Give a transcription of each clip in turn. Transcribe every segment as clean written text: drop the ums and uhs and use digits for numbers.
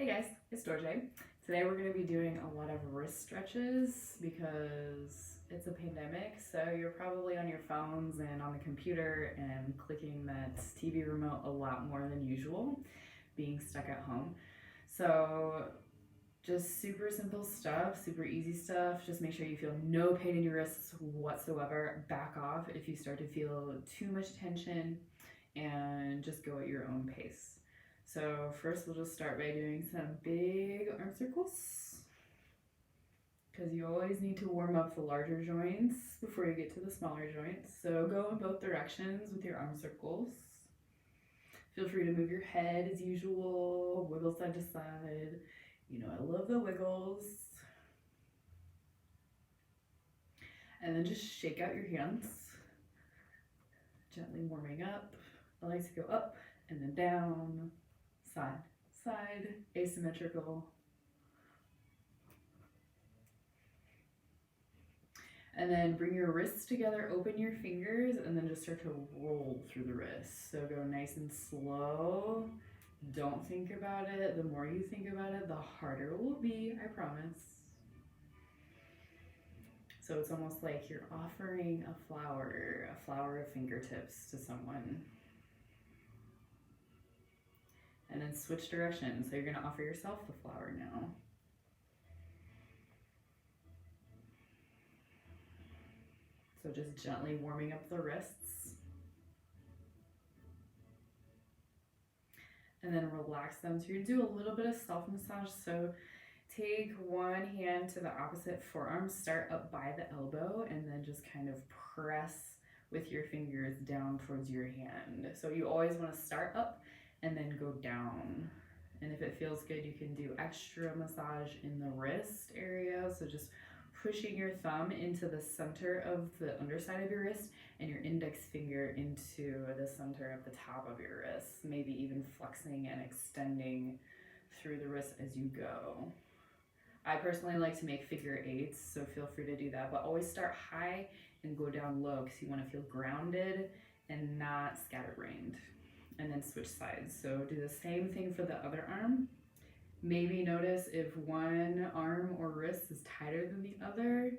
Hey guys, it's Dorje. Today we're going to be doing a lot of wrist stretches because it's a pandemic, so you're probably on your phones and on the computer and clicking that TV remote a lot more than usual, being stuck at home. So just super simple stuff, super easy stuff. Just make sure you feel no pain in your wrists whatsoever. Back off if you start to feel too much tension and just go at your own pace. So first we'll just start by doing some big arm circles because you always need to warm up the larger joints before you get to the smaller joints. So go in both directions with your arm circles. Feel free to move your head as usual, wiggle side to side. You know I love the wiggles. And then just shake out your hands, gently warming up. I like to go up and then down, side, side, asymmetrical. And then bring your wrists together, open your fingers, and then just start to roll through the wrists. So go nice and slow. Don't think about it. The more you think about it, the harder it will be, I promise. So it's almost like you're offering a flower of fingertips to someone. And then switch directions. So you're gonna offer yourself the flower now. So just gently warming up the wrists. And then relax them. So you're gonna do a little bit of self-massage. So take one hand to the opposite forearm, start up by the elbow, and then just kind of press with your fingers down towards your hand. So you always wanna start up and then go down. And if it feels good, you can do extra massage in the wrist area. So just pushing your thumb into the center of the underside of your wrist and your index finger into the center of the top of your wrist, maybe even flexing and extending through the wrist as you go. I personally like to make figure eights, so feel free to do that, but always start high and go down low because you want to feel grounded and not scatterbrained. And then switch sides. So do the same thing for the other arm. Maybe notice if one arm or wrist is tighter than the other.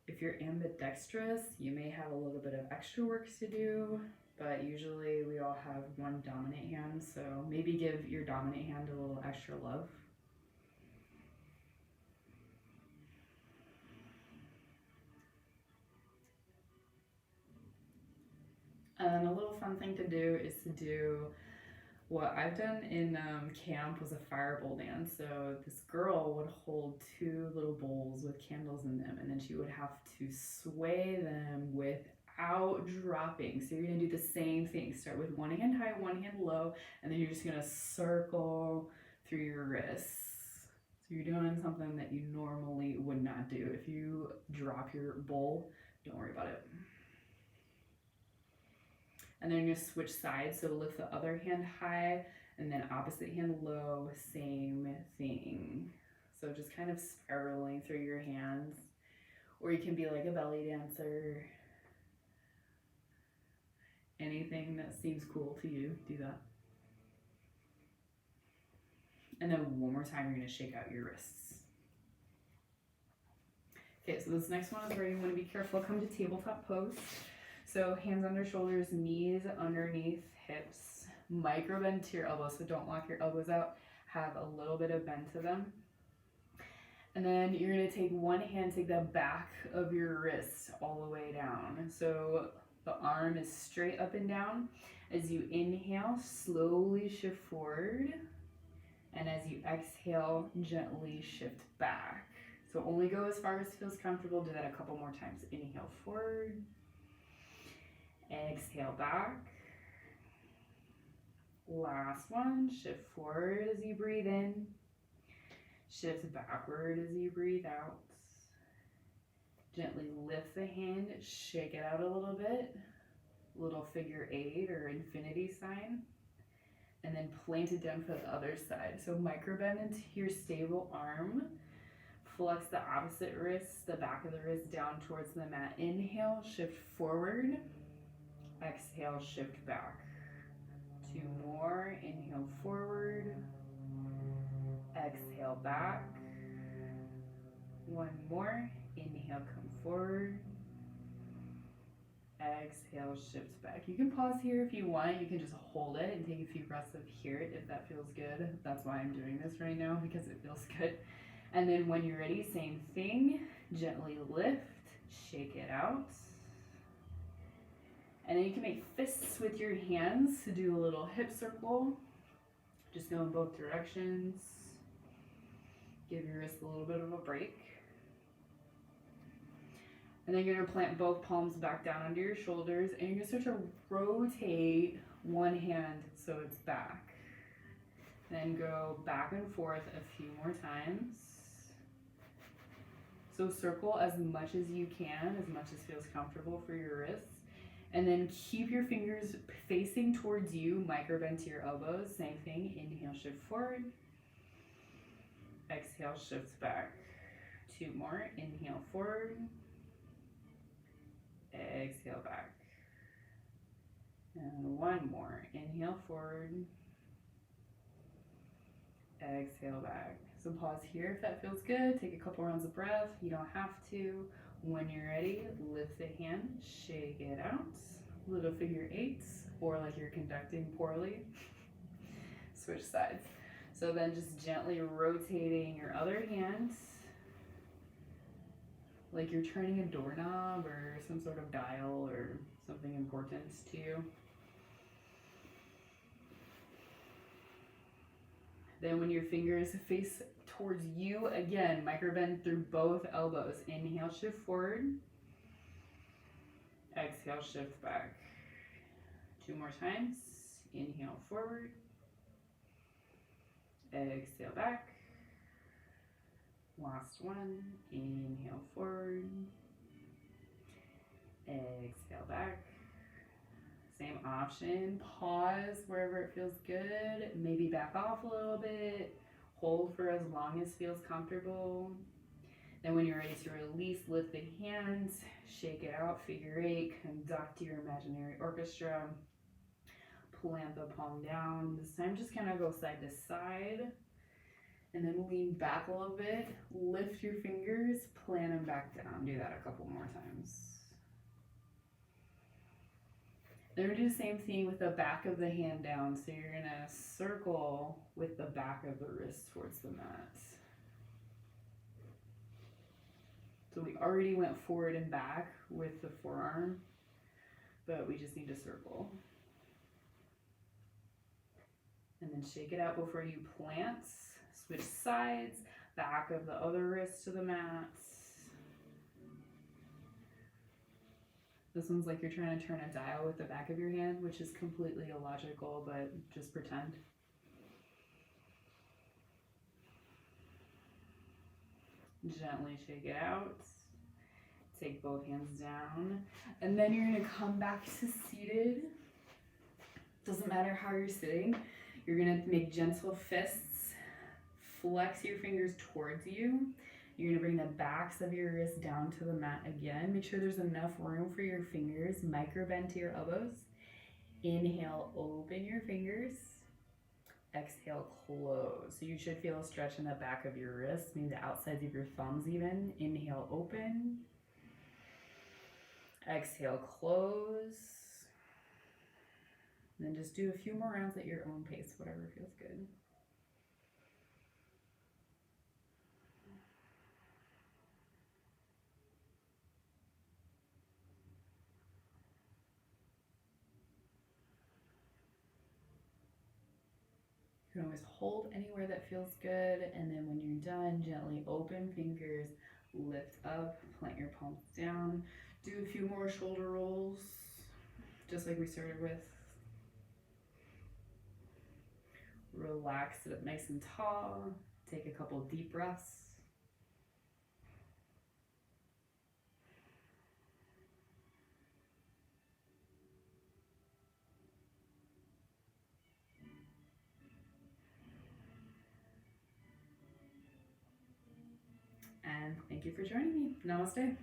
If you're ambidextrous, you may have a little bit of extra work to do, but usually we all have one dominant hand, so maybe give your dominant hand a little extra love. And a little fun thing to do is to do what I've done in camp was a fire bowl dance. So this girl would hold two little bowls with candles in them, and then she would have to sway them without dropping. So you're gonna do the same thing. Start with one hand high, one hand low, and then you're just gonna circle through your wrists. So you're doing something that you normally would not do. If you drop your bowl, don't worry about it. And then you're gonna switch sides, so lift the other hand high and then opposite hand low, same thing. So just kind of spiraling through your hands, or you can be like a belly dancer. Anything that seems cool to you, do that. And then one more time, you're gonna shake out your wrists. Okay, so this next one is where you wanna be careful. Come to tabletop pose. So hands under shoulders, knees underneath hips, micro bend to your elbows, so don't lock your elbows out, have a little bit of bend to them. And then you're gonna take one hand, take the back of your wrist all the way down. So the arm is straight up and down. As you inhale, slowly shift forward. And as you exhale, gently shift back. So only go as far as feels comfortable. Do that a couple more times. Inhale forward. Exhale back. Last one, shift forward as you breathe in. Shift backward as you breathe out. Gently lift the hand, shake it out a little bit. Little figure eight or infinity sign. And then plant it down for the other side. So micro bend into your stable arm. Flex the opposite wrist, the back of the wrist down towards the mat. Inhale, shift forward. Exhale, shift back. Two more. Inhale forward. back. One more. Inhale, come forward. Exhale, shift back. You can pause here if you want. You can just hold it and take a few breaths of here if that feels good. That's why I'm doing this right now, because it feels good. And then when you're ready, same thing. Gently lift, shake it out. And then you can make fists with your hands to do a little hip circle. Just go in both directions. Give your wrist a little bit of a break. And then you're gonna plant both palms back down under your shoulders, and you're gonna start to rotate one hand so it's back. Then go back and forth a few more times. So circle as much as you can, as much as feels comfortable for your wrists. And then keep your fingers facing towards you, micro bend to your elbows. Same thing, inhale, shift forward. Exhale, shift back. Two more, inhale forward. Exhale back. And one more, inhale forward. Exhale back. So pause here if that feels good. Take a couple rounds of breath. You don't have to. When you're ready, lift the hand, shake it out. Little figure eights, or like you're conducting poorly. Switch sides. So then just gently rotating your other hand, like you're turning a doorknob or some sort of dial or something important to you. Then when your fingers face towards you, again, micro bend through both elbows. Inhale, shift forward. Exhale, shift back. Two more times. Inhale forward. Exhale back. Last one. Inhale forward. Exhale back. Same option. Pause wherever it feels good. Maybe back off a little bit. Hold for as long as feels comfortable. Then when you're ready to release, lift the hands, shake it out, figure eight, conduct your imaginary orchestra. Plant the palm down. This time just kind of go side to side. And then lean back a little bit. Lift your fingers, plant them back down. Do that a couple more times. Then we're gonna do the same thing with the back of the hand down. So you're gonna circle with the back of the wrist towards the mat. So we already went forward and back with the forearm, but we just need to circle. And then shake it out before you plant. Switch sides, back of the other wrist to the mat. This one's like you're trying to turn a dial with the back of your hand, which is completely illogical, but just pretend. Gently shake it out. Take both hands down. And then you're gonna come back to seated. Doesn't matter how you're sitting. You're gonna make gentle fists. Flex your fingers towards you. You're gonna bring the backs of your wrists down to the mat again. Make sure there's enough room for your fingers. Micro bend to your elbows. Inhale, open your fingers. Exhale, close. So you should feel a stretch in the back of your wrists, maybe the outsides of your thumbs even. Inhale, open. Exhale, close. And then just do a few more rounds at your own pace, whatever feels good. You can always hold anywhere that feels good, and then when you're done, gently open fingers, lift up, plant your palms down. Do a few more shoulder rolls, just like we started with. Relax, sit up nice and tall. Take a couple deep breaths. And thank you for joining me. Namaste.